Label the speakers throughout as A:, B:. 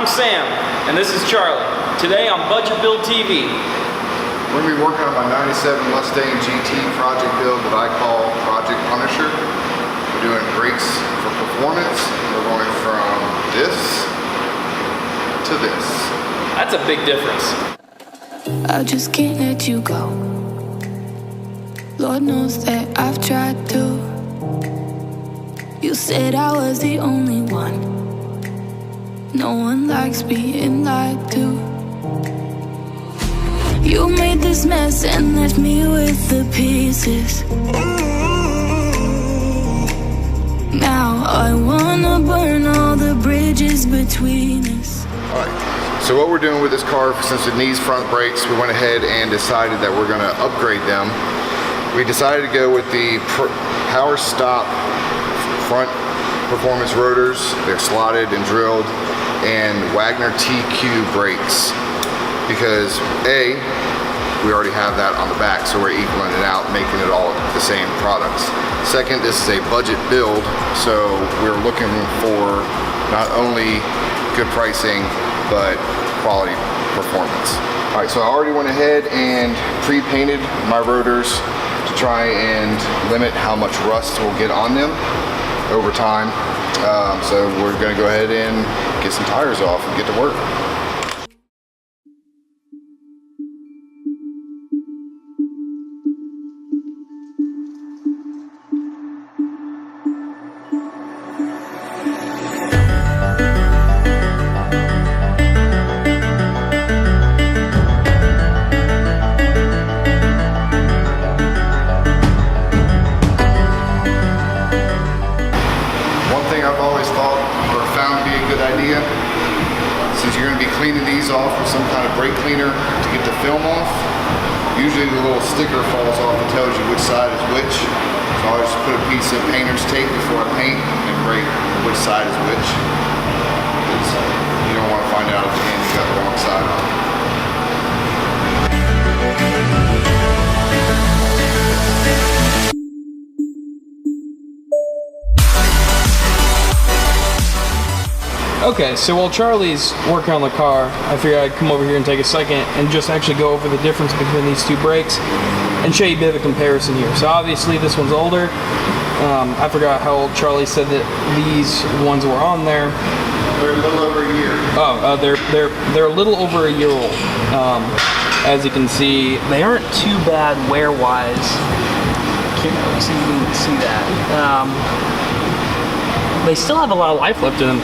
A: I'm Sam, and this is Charlie. Today on Budget Build TV.
B: We're going to be working on my 97 Mustang GT project build that I call Project Punisher. We're doing brakes for performance. We're going from this to this.
A: That's a big difference.
C: I just can't let you go. Lord knows that I've tried to. You said I was the only one. No one likes being lied to. You made this mess and left me with the pieces. Now I wanna burn all the bridges between us.
B: Alright, so what we're doing with this car, since it needs front brakes, we went ahead and decided that we're gonna upgrade them. We decided to go with the Power Stop front performance rotors. They're slotted and drilled, and Wagner TQ brakes, because A, we already have that on the back, so we're equaling it out, making it all the same products. Second, this is a budget build, so we're looking for not only good pricing, but quality performance. All right, so I already went ahead and pre-painted my rotors to try and limit how much rust will get on them over time. So we're gonna go ahead and get some tires off and get to work. Since you're going to be cleaning these off with some kind of brake cleaner to get the film off, usually the little sticker falls off and tells you which side is which. So I just put a piece of painter's tape before I paint and rate which side is which. You don't want to find out at the end you got the wrong side on.
A: Okay, so while Charlie's working on the car, I figured I'd come over here and take a second and just actually go over the difference between these two brakes and show you a bit of a comparison here. So obviously this one's older. I forgot how old Charlie said that these ones were on there.
B: They're a little over a year.
A: Oh, they're a little over a year old. As you can see, they aren't too bad wear-wise. Can't really see if you can see that. They still have a lot of life left in them.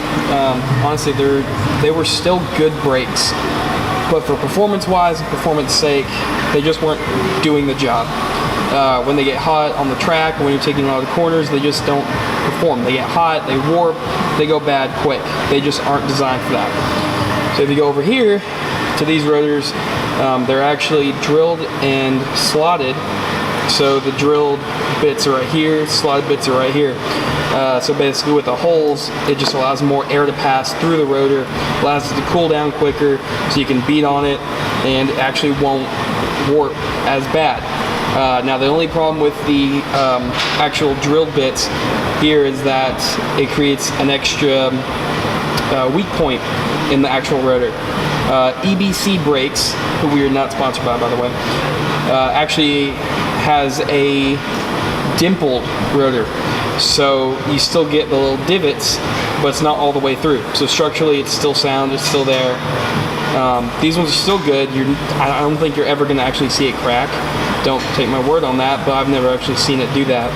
A: Honestly, they were still good brakes, but for performance-wise and performance sake, they just weren't doing the job. When they get hot on the track, when you're taking a lot of the corners, they just don't perform. They get hot, they warp, they go bad quick. They just aren't designed for that. So if you go over here to these rotors, they're actually drilled and slotted. So the drilled bits are right here, slotted bits are right here. So basically with the holes, it just allows more air to pass through the rotor, allows it to cool down quicker, so you can beat on it and it actually won't warp as bad. Now the only problem with the actual drilled bits here is that it creates an extra weak point in the actual rotor. EBC brakes, who we are not sponsored by the way, actually has a dimpled rotor. So you still get the little divots, but it's not all the way through. So structurally it's still sound, it's still there. These ones are still good. I don't think you're ever going to actually see it crack. Don't take my word on that, but I've never actually seen it do that.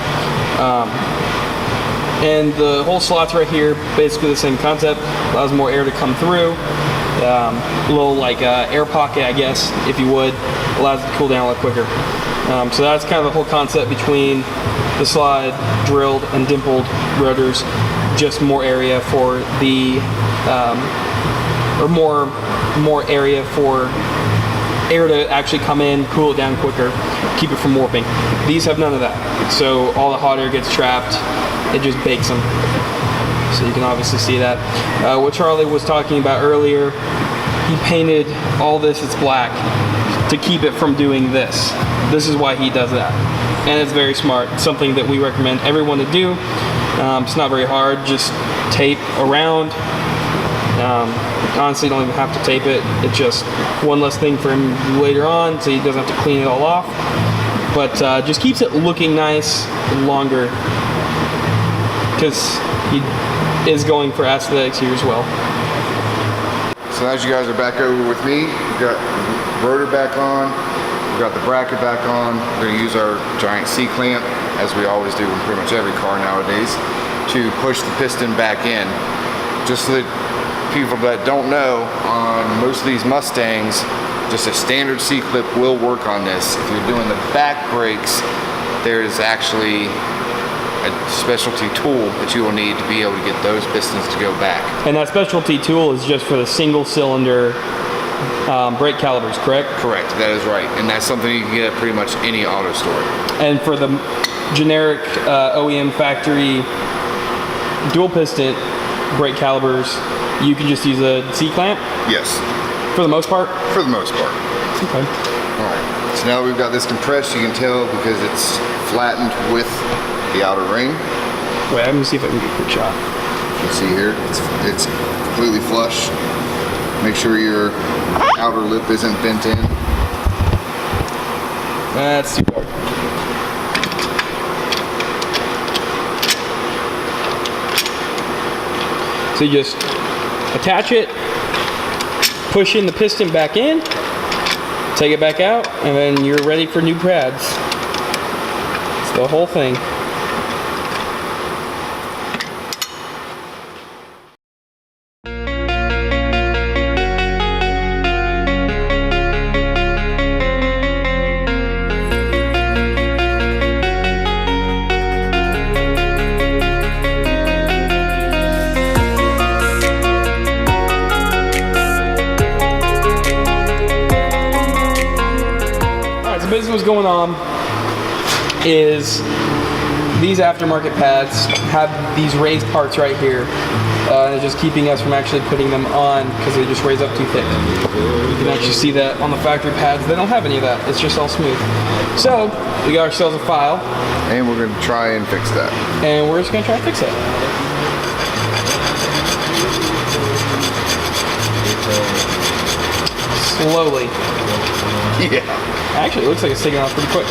A: And the whole slots right here, basically the same concept, allows more air to come through. A little like air pocket, I guess, if you would, allows it to cool down a lot quicker. So that's kind of the whole concept between the slide, drilled, and dimpled rotors. Just more area for the, or more area for air to actually come in, cool it down quicker, keep it from warping. These have none of that. So all the hot air gets trapped, it just bakes them. So you can obviously see that. What Charlie was talking about earlier, he painted all this, it's black, to keep it from doing this. This is why he does that. And it's very smart. It's something that we recommend everyone to do. It's not very hard, just tape around Honestly, don't even have to tape it. It's just one less thing for him to do later on, so he doesn't have to clean it all off. But just keeps it looking nice longer, because he is going for aesthetics here as well.
B: So as you guys are back over with me, we got the rotor back on, we got the bracket back on. We're going to use our giant C-clamp, as we always do in pretty much every car nowadays, to push the piston back in. Just so that people that don't know, on most of these Mustangs, just a standard C-clip will work on this. If you're doing the back brakes, there's actually a specialty tool that you will need to be able to get those pistons to go back.
A: And that specialty tool is just for the single cylinder brake calipers, correct?
B: Correct, that is right. And that's something you can get at pretty much any auto store.
A: And for the generic OEM factory dual piston brake calipers, you can just use a C-clamp?
B: Yes.
A: For the most part?
B: For the most part.
A: Okay.
B: Alright, so now we've got this compressed, you can tell because it's flattened with the outer ring.
A: Wait, I'm gonna see if I can get a quick shot.
B: You can see here, it's completely flush. Make sure your outer lip isn't bent in.
A: That's too dark. So you just attach it, push in the piston back in, take it back out, and then you're ready for new pads. It's the whole thing. Basically what's going on is these aftermarket pads have these raised parts right here. They're just keeping us from actually putting them on because they just raise up too thick. You can actually see that on the factory pads. They don't have any of that. It's just all smooth. So we got ourselves a file.
B: And we're going to try and fix that.
A: And we're just going to try to fix it. Slowly.
B: Yeah.
A: Actually, it looks like it's taking off pretty quick.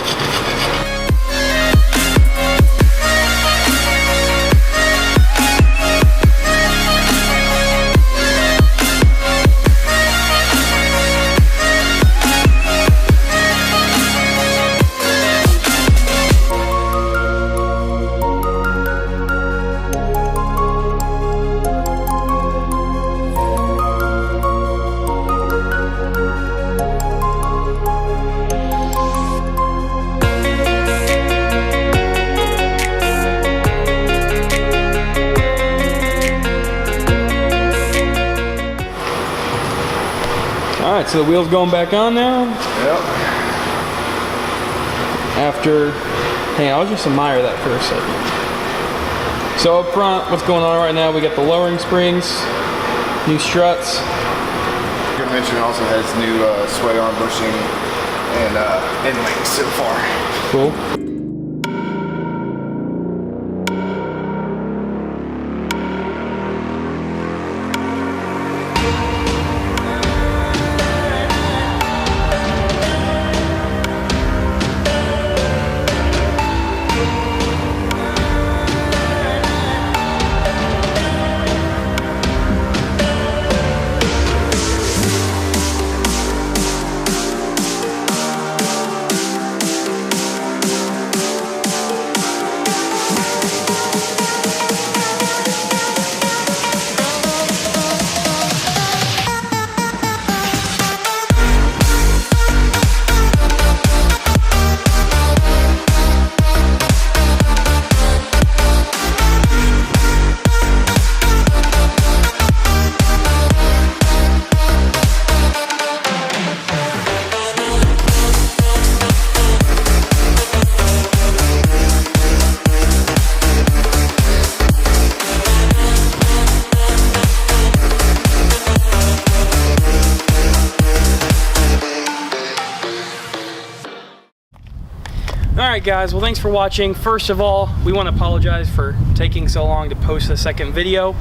A: Alright, so the wheel's going back on now.
B: Yep.
A: After, hang on, I'll just admire that for a second. So up front, what's going on right now, we got the lowering springs, new struts.
B: Your mention also has new sway arm bushing and end links so far.
A: Cool. Alright guys, well thanks for watching. First of all, we want to apologize for taking so long to post the second video.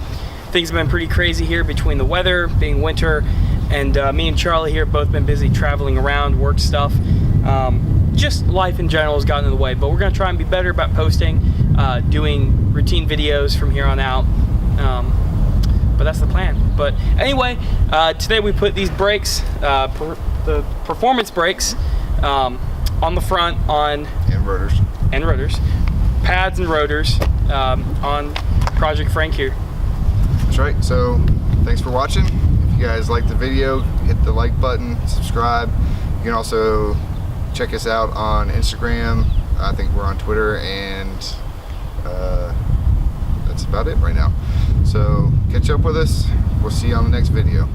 A: things have been pretty crazy here between the weather, being winter, and me and Charlie here have both been busy traveling around, work stuff. Just life in general has gotten in the way, but we're gonna try and be better about posting, doing routine videos from here on out. But that's the plan. But anyway, today we put these brakes, the performance brakes, on the front and rotors, pads and rotors, on Project Frank here.
B: That's right. So thanks for watching. If you guys like the video, hit the like button, subscribe. You can also check us out on Instagram. I think we're on Twitter, and that's about it right now. So catch up with us. We'll see you on the next video.